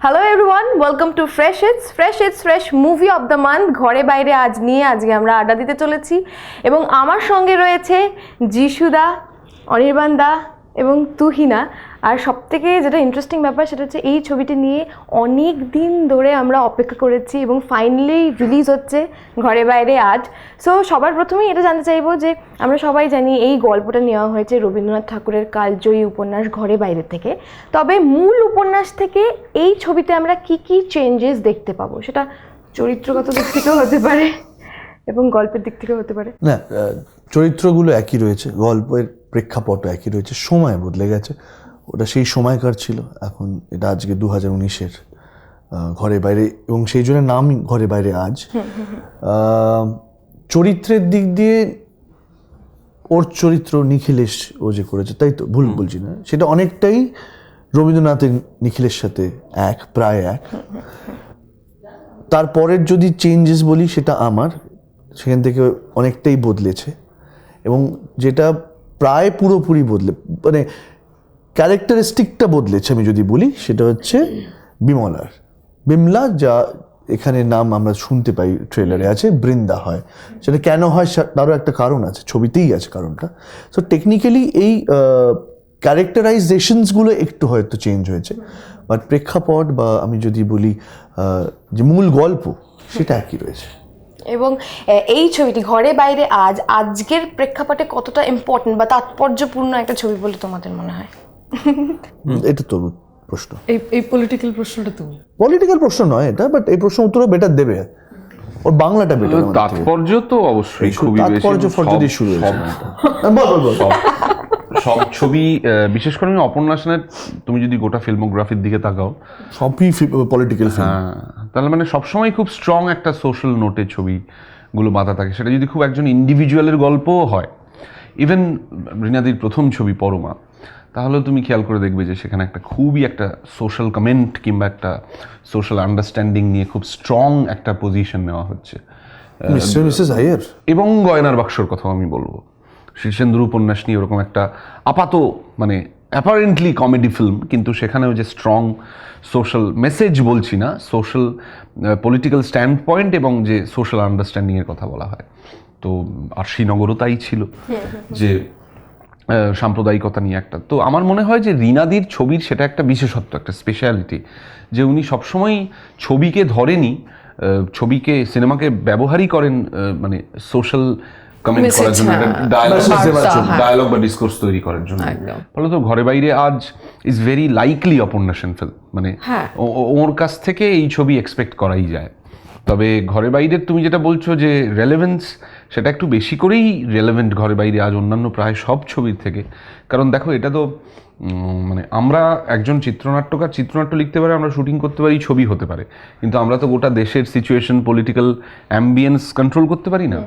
Hello everyone, welcome to fresh movie of the month. ঘরে বাইরে আজকে আমরা আড্ডা দিতে চলেছি এবং আমার সঙ্গে রয়েছে যিশুদা, অনির্বাণ দা এবং তুহিনা। আর সবথেকে যেটা ইন্টারেস্টিং ব্যাপার সেটা হচ্ছে এই ছবিটি নিয়ে অনেক দিন ধরে আমরা অপেক্ষা করেছি এবং ফাইনালি রিলিজ হচ্ছে ঘরে বাইরে আজ। সো সবার প্রথমেই এটা জানতে চাইবো যে আমরা সবাই জানি এই গল্পটা নেওয়া হয়েছে রবীন্দ্রনাথ ঠাকুরের কালজয়ী উপন্যাস ঘরে বাইরে থেকে। তবে মূল উপন্যাস থেকে এই ছবিতে আমরা কি কি চেঞ্জেস দেখতে পাবো, সেটা চরিত্রগত দিক থেকেও হতে পারে এবং গল্পের দিক থেকেও হতে পারে। না, চরিত্রগুলো একই রয়েছে, গল্পের প্রেক্ষাপটও একই রয়েছে, সময় বদলে গেছে। ওটা সেই সময়কার ছিল, এখন এটা আজকে 2019-এর ঘরে বাইরে, এবং সেই জন্য নাম ঘরে বাইরে আজ। চরিত্রের দিক দিয়ে ওর চরিত্র নিখিলেশ ও যে করেছে, তাই তো ভুল বলছি না, সেটা অনেকটাই রবীন্দ্রনাথের নিখিলের সাথে প্রায় এক। তারপরের যদি চেঞ্জেস বলি, সেটা আমার সেখান থেকে অনেকটাই বদলেছে, এবং যেটা প্রায় পুরোপুরি মানে ক্যারেক্টারিস্টিকটা বদলেছে আমি যদি বলি, সেটা হচ্ছে বিমলা, যা এখানে নাম আমরা শুনতে পাই ট্রেলারে আছে, বৃন্দা হয়। সেটা কেন হয় তারও একটা কারণ আছে, ছবিতেই আছে কারণটা। সো টেকনিক্যালি এই ক্যারেক্টারাইজেশনসগুলো একটু হয়তো চেঞ্জ হয়েছে, বাট প্রেক্ষাপট বা আমি যদি বলি যে মূল গল্প, সেটা একই রয়েছে। এবং এই ছবিটি ঘরে বাইরে আজকের প্রেক্ষাপটে কতটা ইম্পর্টেন্ট বা তাৎপর্যপূর্ণ একটা ছবি বলে তোমাদের মনে হয়? এটা তো প্রশ্ন, এই পলিটিক্যাল প্রশ্নটা তুমি পলিটিক্যাল প্রশ্ন নয় এটা, বাট এই প্রশ্ন উত্তরও বেটার দেবে, ওর বাংলাটা বেটার। তাৎপর্য তো অবশ্যই খুবই বেশি, তাৎপর্য ফর্জদি শুরু হয়েছে। সব ছবি, বিশেষ করে অপর্ণাসেনের তুমি যদি গোটা ফিল্মোগ্রাফির দিকে তাকাও, সবই পলিটিক্যাল ফিল্ম। তাহলে মানে সবসময় খুব স্ট্রং একটা সোশ্যাল নোটে ছবিগুলো বাঁধা থাকে। সেটা যদি খুব একজন ইন্ডিভিজুয়ালের গল্পও হয়, ইভেন রিনাদির প্রথম ছবি পরমা, তাহলেও তুমি খেয়াল করে দেখবে যে সেখানে একটা খুবই একটা সোশ্যাল কমেন্ট কিংবা একটা সোশ্যাল আন্ডারস্ট্যান্ডিং নিয়ে খুব স্ট্রং একটা পজিশন নেওয়া হচ্ছে। মিস্টার মিসেস আইয়ার এবং গয়নার বাক্সর কথাও আমি বলবো, শীর্ষেন্দুর উপন্যাস নিয়ে ওরকম একটা মানে অ্যাপারেন্টলি কমেডি ফিল্ম, কিন্তু সেখানেও যে স্ট্রং সোশ্যাল মেসেজ বলছি না, সোশ্যাল পলিটিক্যাল স্ট্যান্ড পয়েন্ট এবং যে সোশ্যাল আন্ডারস্ট্যান্ডিংয়ের কথা বলা হয়। তো আর শ্রীনগরও তাই ছিল, যে সাম্প্রদায়িকতা নিয়ে একটা। তো আমার মনে হয় যে রিনাদির ছবির সেটা একটা বিশেষত্ব, একটা স্পেশালিটি, যে উনি সবসময় ছবিকে ধরেনি, ছবিকে সিনেমাকে ব্যবহারই করেন মানে সোশ্যাল কমেন্ট করার জন্য, ডায়ালগ বা ডিসকোর্স তৈরি করার জন্য। ফলত ঘরে বাইরে আজ ইজ ভেরি লাইকলি অপর্ণাসেন ফিল্ম, মানে ওর কাছ থেকে এই ছবি এক্সপেক্ট করাই যায়। তবে ঘরে বাইরের তুমি যেটা বলছো যে রেলেভেন্স, সেটা একটু বেশি করেই রেলেভেন্ট ঘরে বাইরে আজ অন্যান্য প্রায় সব ছবির থেকে। কারণ দেখো, এটা তো মানে আমরা একজন চিত্রনাট্য লিখতে পারে, আমরা শুটিং করতে পারি, ছবি হতে পারে, কিন্তু আমরা তো গোটা দেশের সিচুয়েশন, পলিটিক্যাল অ্যাম্বিয়েন্স কন্ট্রোল করতে পারি না।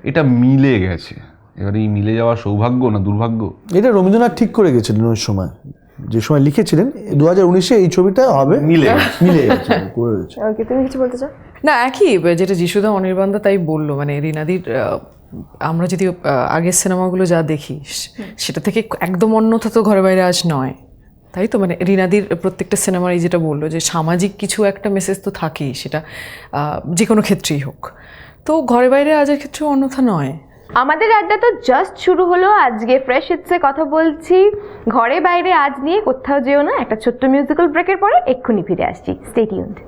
এটা মিলে গেছে, এবার এই মিলে যাওয়া সৌভাগ্য না দুর্ভাগ্য, এটা রবীন্দ্রনাথ ঠিক করে গেছিলেন ওই সময়, যে সময় লিখেছিলেন 2019-এ এই ছবিটা হবে, মিলে গেছে। ওকে, তুমি কিছু বলতে চাও? না, একই যেটা যিশুদা অনির্বাণদা তাই বললো, মানে রিনাদির আমরা যদি আগের সিনেমাগুলো যা দেখি সেটা থেকে একদম অন্যথা তো ঘরে বাইরে আজ নয়, তাই তো? মানে রিনাদির প্রত্যেকটা সিনেমার এই যেটা বললো যে সামাজিক কিছু একটা মেসেজ তো থাকেই, সেটা যে কোনো ক্ষেত্রেই হোক। তো ঘরে বাইরে আজের ক্ষেত্রেও অন্যথা নয়। আমাদের আড্ডা তো জাস্ট শুরু হলো। আজকে ফ্রেশ হিটসে কথা বলছি ঘরে বাইরে আজ নিয়ে। কোথাও যেও না, একটা ছোট্ট মিউজিক্যাল ব্রেকের পরে এক্ষুনি ফিরে আসছি। Stay tuned.